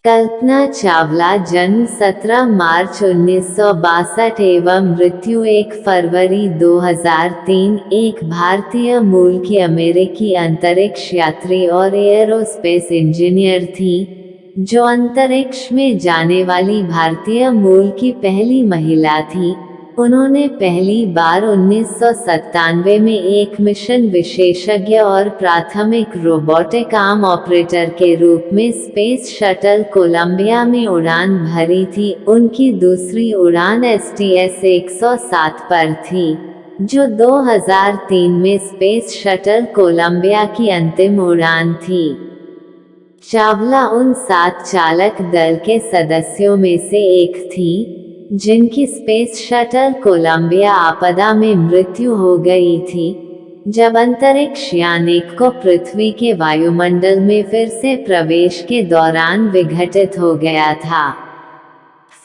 कल्पना चावला जन्म 17 मार्च 1962 एवं मृत्यु 1 फरवरी 2003 एक भारतीय मूल की अमेरिकी अंतरिक्ष यात्री और एयरोस्पेस इंजीनियर थी, जो अंतरिक्ष में जाने वाली भारतीय मूल की पहली महिला थी। उन्होंने पहली बार 1997 में एक मिशन विशेषज्ञ और प्राथमिक रोबोटिक आर्म ऑपरेटर के रूप में स्पेस शटल कोलंबिया में उड़ान भरी थी। उनकी दूसरी उड़ान STS-107 पर थी, जो 2003 में स्पेस शटल कोलंबिया की अंतिम उड़ान थी। चावला उन 7 चालक दल के सदस्यों में से एक थी, जिनकी स्पेस शटल कोलंबिया आपदा में मृत्यु हो गई थी, जब अंतरिक्ष यान 1 को पृथ्वी के वायुमंडल में फिर से प्रवेश के दौरान विघटित हो गया था।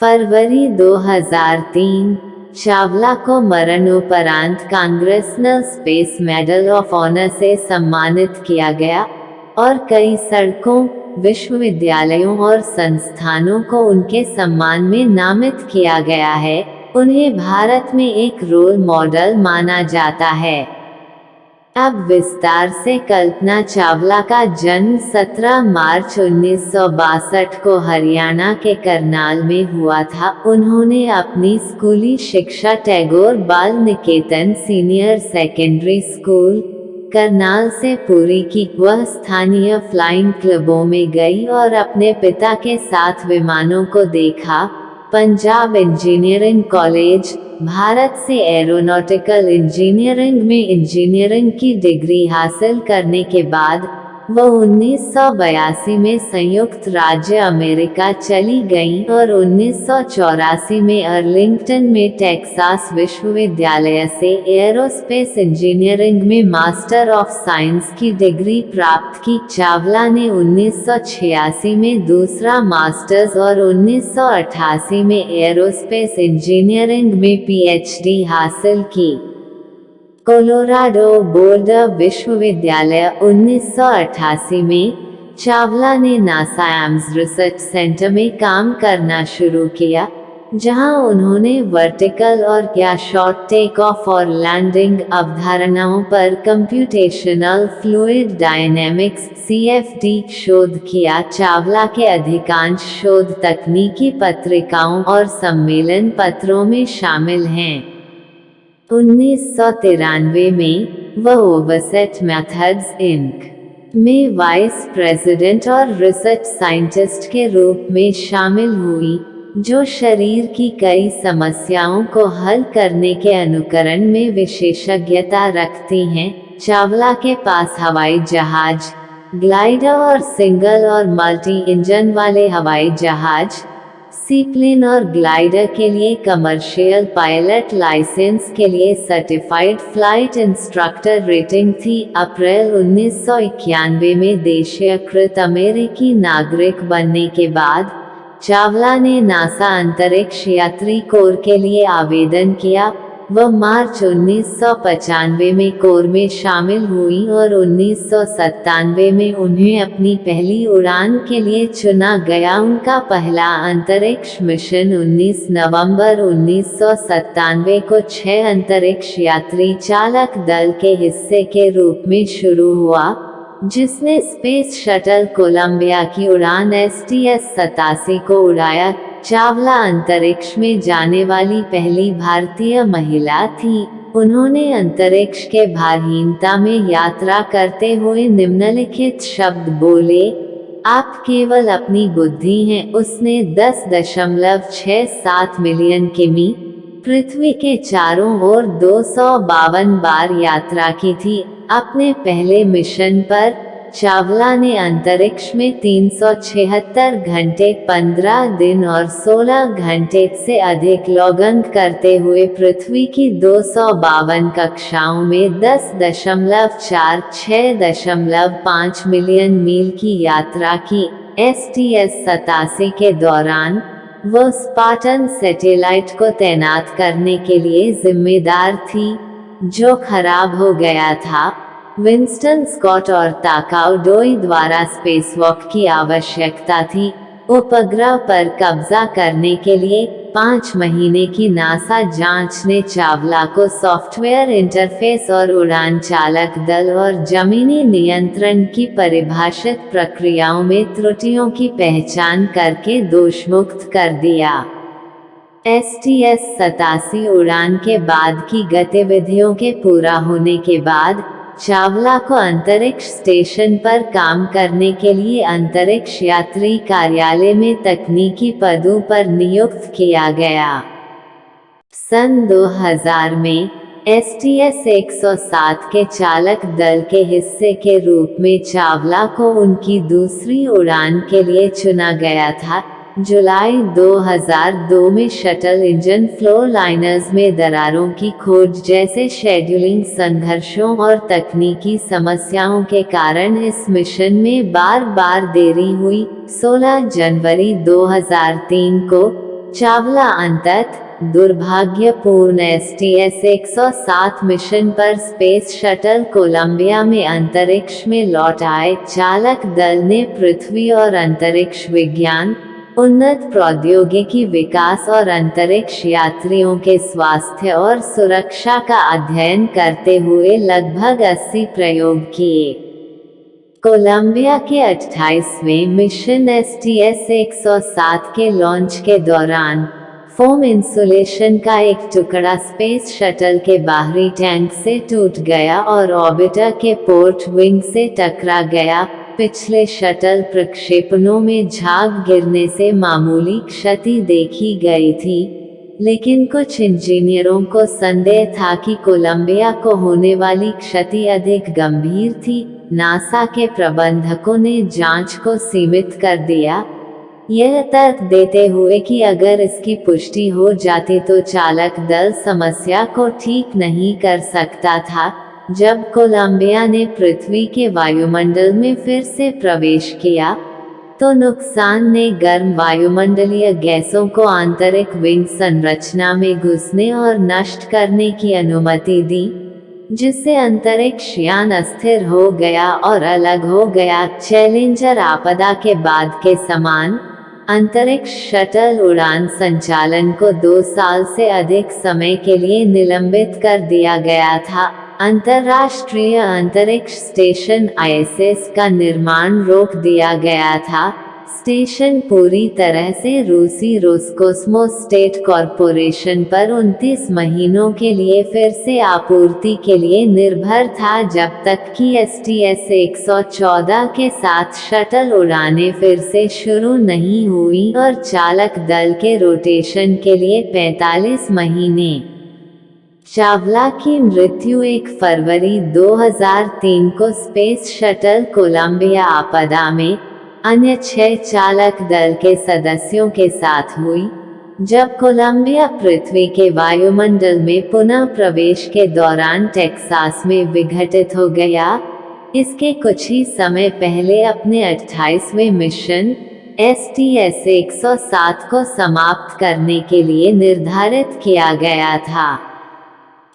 फरवरी 2003, चावला को मरणोपरांत congressional space medal of honour से सम्मानित किया गया और कई सड़कों, विश्वविद्यालयों और संस्थानों को उनके सम्मान में नामित किया गया है। उन्हें भारत में एक रोल मॉडल माना जाता है। अब विस्तार से कल्पना चावला का जन्म 17 मार्च 1962 को हरियाणा के करनाल में हुआ था। उन्होंने अपनी स्कूली शिक्षा टैगोर बाल निकेतन सीनियर सेकेंडरी स्कूल, करनाल से पूरी की। वह स्थानीय फ्लाइंग क्लबों में गई और अपने पिता के साथ विमानों को देखा। पंजाब इंजीनियरिंग कॉलेज, भारत से एरोनॉटिकल इंजीनियरिंग में इंजीनियरिंग की डिग्री हासिल करने के बाद वह 1982 में संयुक्त राज्य अमेरिका चली गईं और 1984 में अर्लिंगटन में टेक्सास विश्वविद्यालय से एरोस्पेस इंजीनियरिंग में मास्टर ऑफ साइंस की डिग्री प्राप्त की। चावला ने 1986 में दूसरा मास्टर्स और 1988 में एरोस्पेस इंजीनियरिंग में PhD हासिल की। कोलोराडो बोल्डर विश्वविद्यालय 1988 में, चावला ने नासा एम्स रिसर्च सेंटर में काम करना शुरू किया, जहां उन्होंने वर्टिकल और या शॉर्ट टेक ऑफ और लैंडिंग अवधारणाओं पर कंप्यूटेशनल फ्लूइड डायनेमिक्स CFD शोध किया। चावला के अधिकांश शोध तकनीकी पत्रिकाओं और सम्मेलन पत्रों में शामिल हैं। 1993 में वह ओवरसेट मेथड्स इंक में वाइस प्रेसिडेंट और रिसर्च साइंटिस्ट के रूप में शामिल हुई, जो शरीर की कई समस्याओं को हल करने के अनुकरण में विशेषज्ञता रखती हैं। चावला के पास हवाई जहाज, ग्लाइडर और सिंगल और मल्टी इंजन वाले हवाई जहाज, सीप्लेन और ग्लाइडर के लिए कमर्शियल पायलट लाइसेंस के लिए सर्टिफाइड फ्लाइट इंस्ट्रक्टर रेटिंग थी। अप्रैल 1991 में देशीयकृत अमेरिकी नागरिक बनने के बाद चावला ने नासा अंतरिक्ष यात्री कोर के लिए आवेदन किया। वह मार्च 1995 में कोर में शामिल हुई और 1997 में उन्हें अपनी पहली उड़ान के लिए चुना गया। उनका पहला अंतरिक्ष मिशन 19 नवंबर 1997 को 6 अंतरिक्ष यात्री चालक दल के हिस्से के रूप में शुरू हुआ, जिसने स्पेस शटल कोलंबिया की उड़ान STS-87 को उड़ाया। चावला अंतरिक्ष में जाने वाली पहली भारतीय महिला थी। उन्होंने अंतरिक्ष के भारहीनता में यात्रा करते हुए निम्नलिखित शब्द बोले, आप केवल अपनी बुद्धि हैं। उसने 10.67 मिलियन किमी पृथ्वी के चारों ओर 252 बार यात्रा की थी। अपने पहले मिशन पर चावला ने अंतरिक्ष में 376 घंटे 15 दिन और 16 घंटे से अधिक लॉगिंग करते हुए पृथ्वी की 252 कक्षाओं में 10.46-5 मिलियन मील की यात्रा की। STS-87 के दौरान वह स्पार्टन सैटेलाइट को तैनात करने के लिए जिम्मेदार थी, जो खराब हो गया था। विंस्टन स्कॉट और ताकाओ डोई द्वारा स्पेसवॉक की आवश्यकता थी। उपग्रह पर कब्जा करने के लिए 5 महीने की नासा जांच ने चावला को सॉफ्टवेयर इंटरफेस और उड़ान चालक दल और जमीनी नियंत्रण की परिभाषित प्रक्रियाओं में त्रुटियों की पहचान करके दोषमुक्त कर दिया। STS-87 उड़ान के बाद की गतिविधियों के पूरा होने के बाद चावला को अंतरिक्ष स्टेशन पर काम करने के लिए अंतरिक्ष यात्री कार्यालय में तकनीकी पदों पर नियुक्त किया गया। सन 2000 में STS-107 के चालक दल के हिस्से के रूप में चावला को उनकी दूसरी उड़ान के लिए चुना गया था। जुलाई 2002 में शटल इंजन फ्लो लाइनर्स में दरारों की खोज जैसे शेड्यूलिंग संघर्षों और तकनीकी समस्याओं के कारण इस मिशन में बार बार देरी हुई। 16 जनवरी 2003 को चावला अंततः दुर्भाग्यपूर्ण STS-107 मिशन पर स्पेस शटल कोलंबिया में अंतरिक्ष में लौट आए। चालक दल ने पृथ्वी और अंतरिक्ष विज्ञान, उन्नत प्रौद्योगिकी विकास और अंतरिक्ष यात्रियों के स्वास्थ्य और सुरक्षा का अध्ययन करते हुए लगभग 80 प्रयोग किए। कोलंबिया के 28वें मिशन STS-107 के लॉन्च के दौरान फोम इंसुलेशन का एक टुकड़ा स्पेस शटल के बाहरी टैंक से टूट गया और ऑर्बिटर के पोर्ट विंग से टकरा गया। पिछले शटल प्रक्षेपणों में झाग गिरने से मामूली क्षति देखी गई थी, लेकिन कुछ इंजीनियरों को संदेह था कि कोलंबिया को होने वाली क्षति अधिक गंभीर थी। नासा के प्रबंधकों ने जांच को सीमित कर दिया, यह तर्क देते हुए कि अगर इसकी पुष्टि हो जाती तो चालक दल समस्या को ठीक नहीं कर सकता था। जब कोलंबिया ने पृथ्वी के वायुमंडल में फिर से प्रवेश किया, तो नुकसान ने गर्म वायुमंडलीय गैसों को आंतरिक विंग संरचना में घुसने और नष्ट करने की अनुमति दी, जिससे अंतरिक्ष यान अस्थिर हो गया और अलग हो गया। चैलेंजर आपदा के बाद के समान अंतरिक्ष शटल उड़ान संचालन को 2 साल से अधिक समय के लिए निलंबित कर दिया गया था। अंतर्राष्ट्रीय अंतरिक्ष स्टेशन ISS का निर्माण रोक दिया गया था। स्टेशन पूरी तरह से रूसी रोसकोस्मोस स्टेट कॉरपोरेशन पर 29 महीनों के लिए फिर से आपूर्ति के लिए निर्भर था, जब तक कि STS-114 के साथ शटल उड़ानें फिर से शुरू नहीं हुई और चालक दल के रोटेशन के लिए 45 महीने। चावला की मृत्यु 1 फरवरी 2003 को स्पेस शटल कोलंबिया आपदा में अन्य 6 चालक दल के सदस्यों के साथ हुई, जब कोलंबिया पृथ्वी के वायुमंडल में पुनः प्रवेश के दौरान टेक्सास में विघटित हो गया। इसके कुछ ही समय पहले अपने 28वें मिशन STS-107 को समाप्त करने के लिए निर्धारित किया गया था।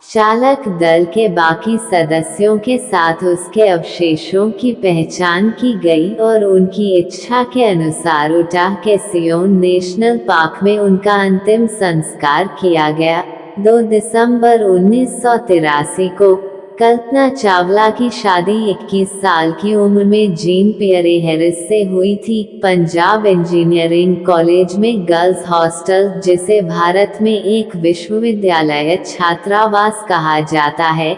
चालक दल के बाकी सदस्यों के साथ उसके अवशेषों की पहचान की गई और उनकी इच्छा के अनुसार उटाह के सियोन नेशनल पार्क में उनका अंतिम संस्कार किया गया। 2 दिसंबर 1983 को कल्पना चावला की शादी 21 साल की उम्र में जीन पियरे हैरिस से हुई थी। पंजाब इंजीनियरिंग कॉलेज में गर्ल्स हॉस्टल, जिसे भारत में एक विश्वविद्यालय छात्रावास कहा जाता है,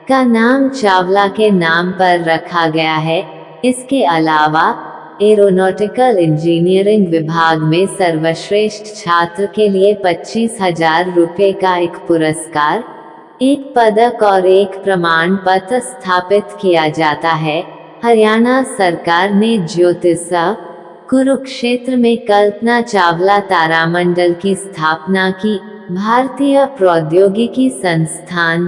का नाम चावला के नाम पर रखा गया है। इसके अलावा एरोनॉटिकल इंजीनियरिंग विभाग में सर्वश्रेष्ठ छात्र के लिए 25,000 रुपये का एक पुरस्कार, एक पदक और एक प्रमाण पत्र स्थापित किया जाता है। हरियाणा सरकार ने ज्योतिषा कुरुक्षेत्र में कल्पना चावला तारामंडल की स्थापना की। भारतीय प्रौद्योगिकी संस्थान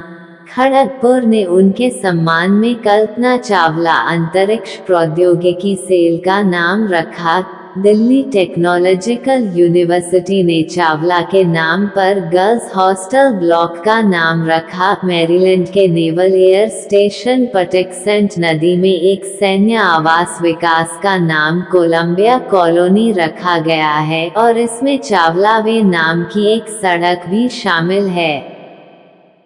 खड़गपुर ने उनके सम्मान में कल्पना चावला अंतरिक्ष प्रौद्योगिकी सेल का नाम रखा। दिल्ली टेक्नोलॉजिकल यूनिवर्सिटी ने चावला के नाम पर गर्ल्स हॉस्टल ब्लॉक का नाम रखा। मैरीलैंड के नेवल एयर स्टेशन पटेक्सेंट नदी में एक सैन्य आवास विकास का नाम कोलंबिया कॉलोनी रखा गया है और इसमें चावला वे नाम की एक सड़क भी शामिल है।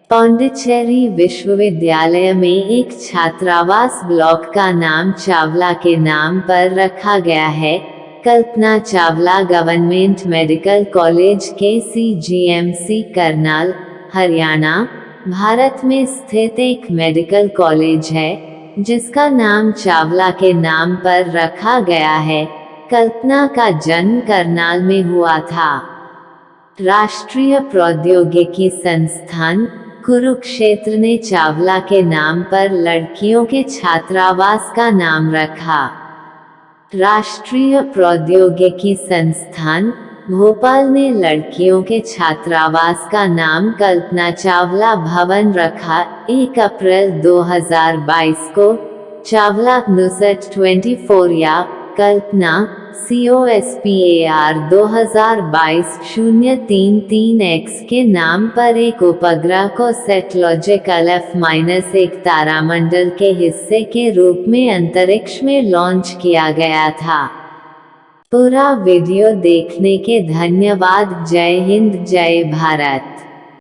पांडिचेरी विश्वविद्यालय में एक छात्रावास ब्लॉक का नाम चावला के नाम पर रखा गया है। Kalpana Chawla government medical college KCGMC Karnal, Haryana, Bharat में स्थित एक मेडिकल कॉलेज है जिसका नाम चावला के नाम पर रखा गया है। कल्पना का जन्म करनाल में हुआ था। राष्ट्रीय प्रौद्योगिकी संस्थान कुरुक्षेत्र ने चावला के नाम पर लड़कियों के छात्रावास का नाम रखा। राष्ट्रीय प्रौद्योगिकी संस्थान भोपाल ने लड़कियों के छात्रावास का नाम कल्पना चावला भवन रखा। 1 अप्रैल 2022 को चावला नुसट 24 या कल्पना COSPAR 2022-033X के नाम पर एक उपग्रह को सेटलॉजिकल F-1 तारामंडल के हिस्से के रूप में अंतरिक्ष में लॉन्च किया गया था। पूरा वीडियो देखने के धन्यवाद। जय हिंद, जय भारत।